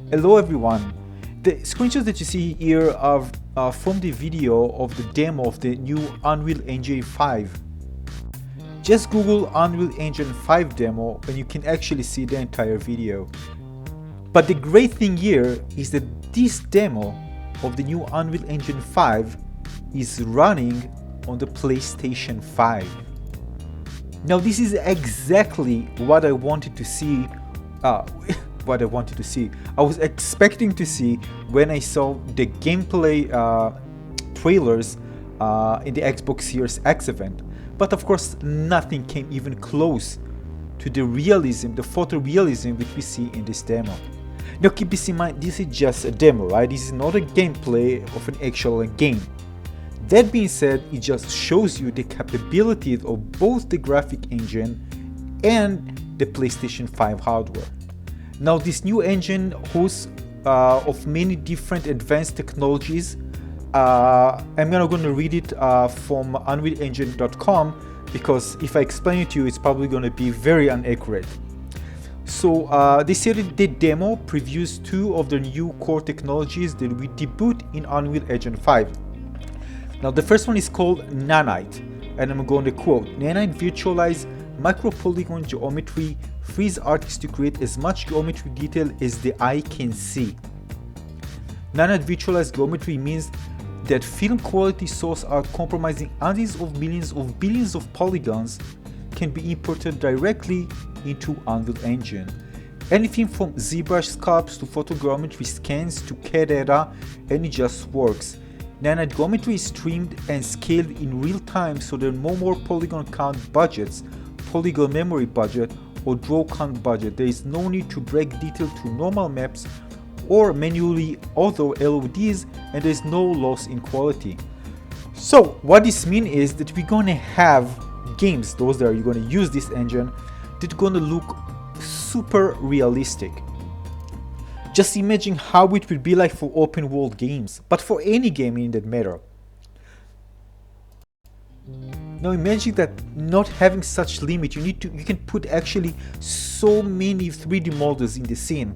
Hello everyone. The screenshots that you see here are from the video of the demo of the new Unreal Engine 5. Just Google Unreal Engine 5 demo and you can actually see the entire video. But the great thing here is that this demo of the new Unreal Engine 5 is running on the PlayStation 5. Now this is exactly what I wanted to see. I was expecting to see when I saw the gameplay trailers in the Xbox Series X event. But of course, nothing came even close to the realism, the photorealism which we see in this demo. Now keep this in mind, this is just a demo, right? This is not a gameplay of an actual game. That being said, it just shows you the capabilities of both the graphic engine and the PlayStation 5 hardware. Now this new engine hosts of many different advanced technologies. I'm not going to read it from unrealengine.com because if I explain it to you, it's probably going to be very inaccurate. So they said that the demo previews two of the new core technologies that we debut in Unreal Engine 5. Now the first one is called Nanite, and I'm going to quote, "Nanite virtualize micro-polygon geometry, frees artists to create as much geometry detail as the eye can see." Nanite virtualized geometry means that film quality sources are compromising hundreds of millions of billions of polygons can be imported directly into Unreal Engine. Anything from ZBrush sculpts to photogrammetry scans to CAD data, and it just works. Nanite geometry is streamed and scaled in real time, so there are no more polygon count budgets, polygon memory budget, or draw count budget. There is no need to break detail to normal maps or manually auto LODs, and there is no loss in quality. So what this means is that we're going to have games, those that are going to use this engine, that are going to look super realistic. Just imagine how it would be like for open world games, but for any game in that matter. Now imagine that not having such limit, you can put actually so many 3D models in the scene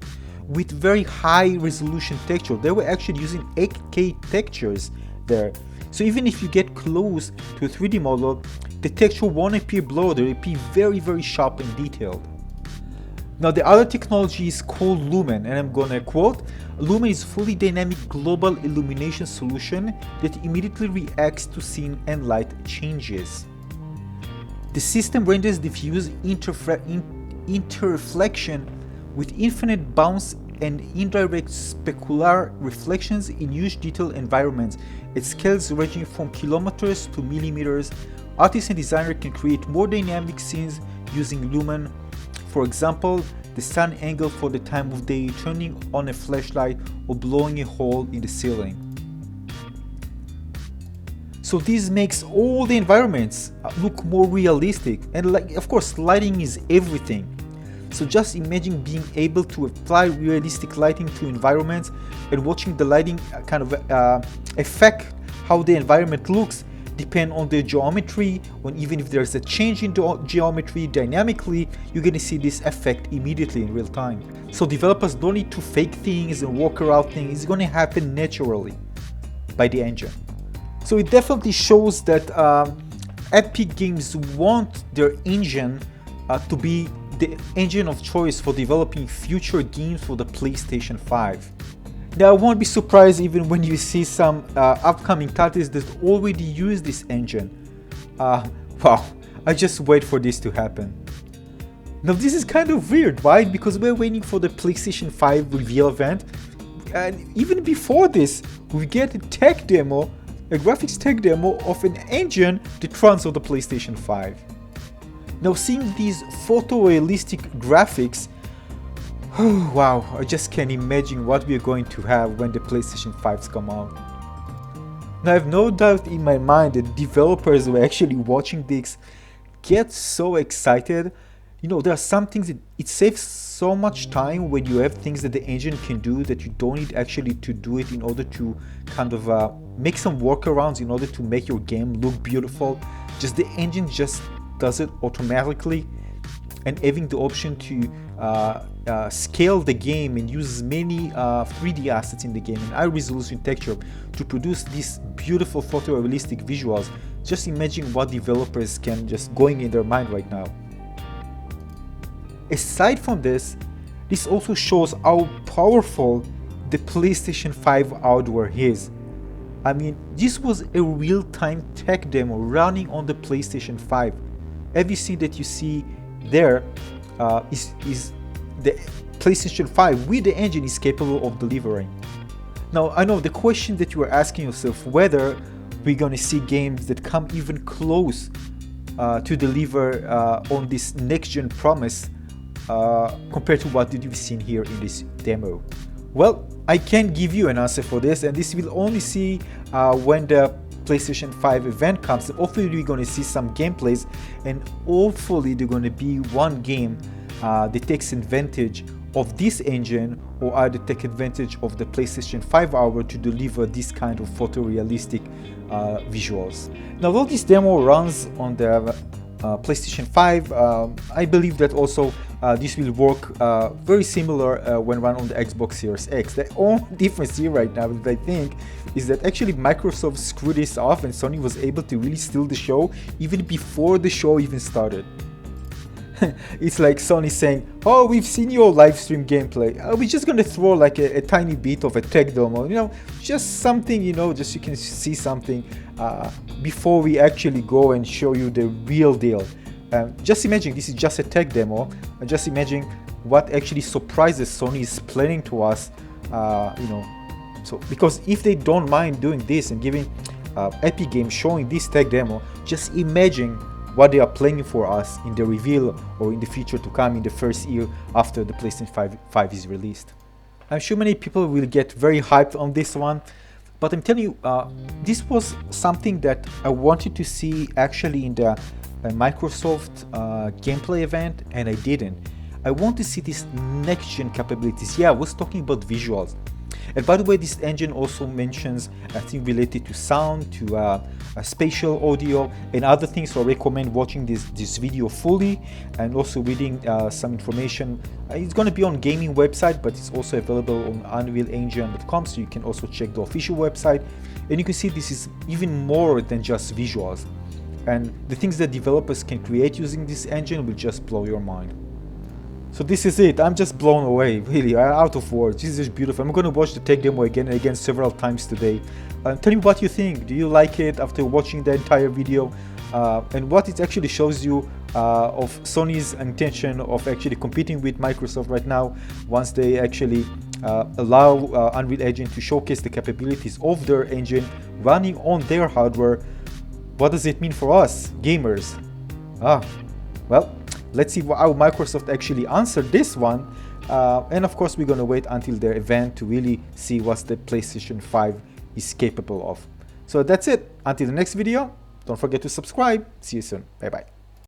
with very high resolution texture. They were actually using 8K textures there. So even if you get close to a 3D model, the texture won't appear blurred, it'll appear very, very sharp and detailed. Now the other technology is called Lumen, and I'm gonna quote, "Lumen is fully dynamic global illumination solution that immediately reacts to scene and light changes. The system renders diffuse interreflection with infinite bounce and indirect specular reflections in huge detailed environments at scales ranging from kilometers to millimeters. Artists and designers can create more dynamic scenes using Lumen. For example, the sun angle for the time of day, turning on a flashlight, or blowing a hole in the ceiling." So this makes all the environments look more realistic, and like, of course, lighting is everything. So just imagine being able to apply realistic lighting to environments and watching the lighting kind of affect how the environment looks, depend on the geometry, or even if there's a change in the geometry dynamically, you're going to see this effect immediately in real time. So developers don't need to fake things and work around things, it's going to happen naturally by the engine. So it definitely shows that Epic Games want their engine to be the engine of choice for developing future games for the PlayStation 5. Now I won't be surprised even when you see some upcoming titles that already use this engine. Wow, I just wait for this to happen. Now this is kind of weird, right? Because we're waiting for the PlayStation 5 reveal event, and even before this, we get a tech demo, a graphics tech demo of an engine that runs on the PlayStation 5. Now seeing these photorealistic graphics, wow, I just can't imagine what we're going to have when the PlayStation 5s come out. Now I have no doubt in my mind that developers who are actually watching this get so excited. You know, there are some things that it saves so much time when you have things that the engine can do that you don't need actually to do it in order to kind of make some workarounds in order to make your game look beautiful. Just the engine just does it automatically, and having the option to scale the game and use many 3D assets in the game and high resolution texture to produce these beautiful photorealistic visuals. Just imagine what developers can just going in their mind right now. Aside from this, this also shows how powerful the PlayStation 5 hardware is. I mean, this was a real-time tech demo running on the PlayStation 5. Everything that you see there is the PlayStation 5 with the engine is capable of delivering. Now, I know the question that you are asking yourself, whether we're going to see games that come even close to deliver on this next-gen promise compared to what we've seen here in this demo. Well, I can't give you an answer for this, and this will only see when the PlayStation 5 event comes. Hopefully we're going to see some gameplays, and hopefully there's going to be one game that takes advantage of this engine, or either take advantage of the PlayStation 5 hardware to deliver this kind of photorealistic visuals. Now, though this demo runs on the PlayStation 5, I believe that also this will work very similar when run on the Xbox Series X. The only difference here right now that I think is that actually Microsoft screwed this off and Sony was able to really steal the show even before the show even started. It's like Sony saying, oh, we've seen your live stream gameplay, we're just gonna throw like a tiny bit of a tech demo, you know, just something, you know, just you can see something before we actually go and show you the real deal. Just imagine this is just a tech demo, and just imagine what actually surprises Sony is planning to us, you know. So because if they don't mind doing this and giving Epic Games showing this tech demo, just imagine what they are planning for us in the reveal or in the future to come in the first year after the PlayStation 5 is released. I'm sure many people will get very hyped on this one, but I'm telling you, this was something that I wanted to see actually in the Microsoft gameplay event, and I didn't. I want to see these next-gen capabilities. Yeah, I was talking about visuals. And by the way, this engine also mentions things related to sound, to spatial audio and other things, so I recommend watching this video fully and also reading some information. It's going to be on gaming website, but it's also available on unrealengine.com, so you can also check the official website, and you can see this is even more than just visuals, and the things that developers can create using this engine will just blow your mind. So this is it. I'm just blown away, really. I'm out of words. This is beautiful. I'm going to watch the tech demo again and again several times today. Tell me what you think. Do you like it after watching the entire video? And what it actually shows you of Sony's intention of actually competing with Microsoft right now, once they actually allow Unreal Engine to showcase the capabilities of their engine running on their hardware. What does it mean for us, gamers? Well, let's see how Microsoft actually answered this one. And of course, we're going to wait until their event to really see what the PlayStation 5 is capable of. So that's it. Until the next video, don't forget to subscribe. See you soon. Bye bye.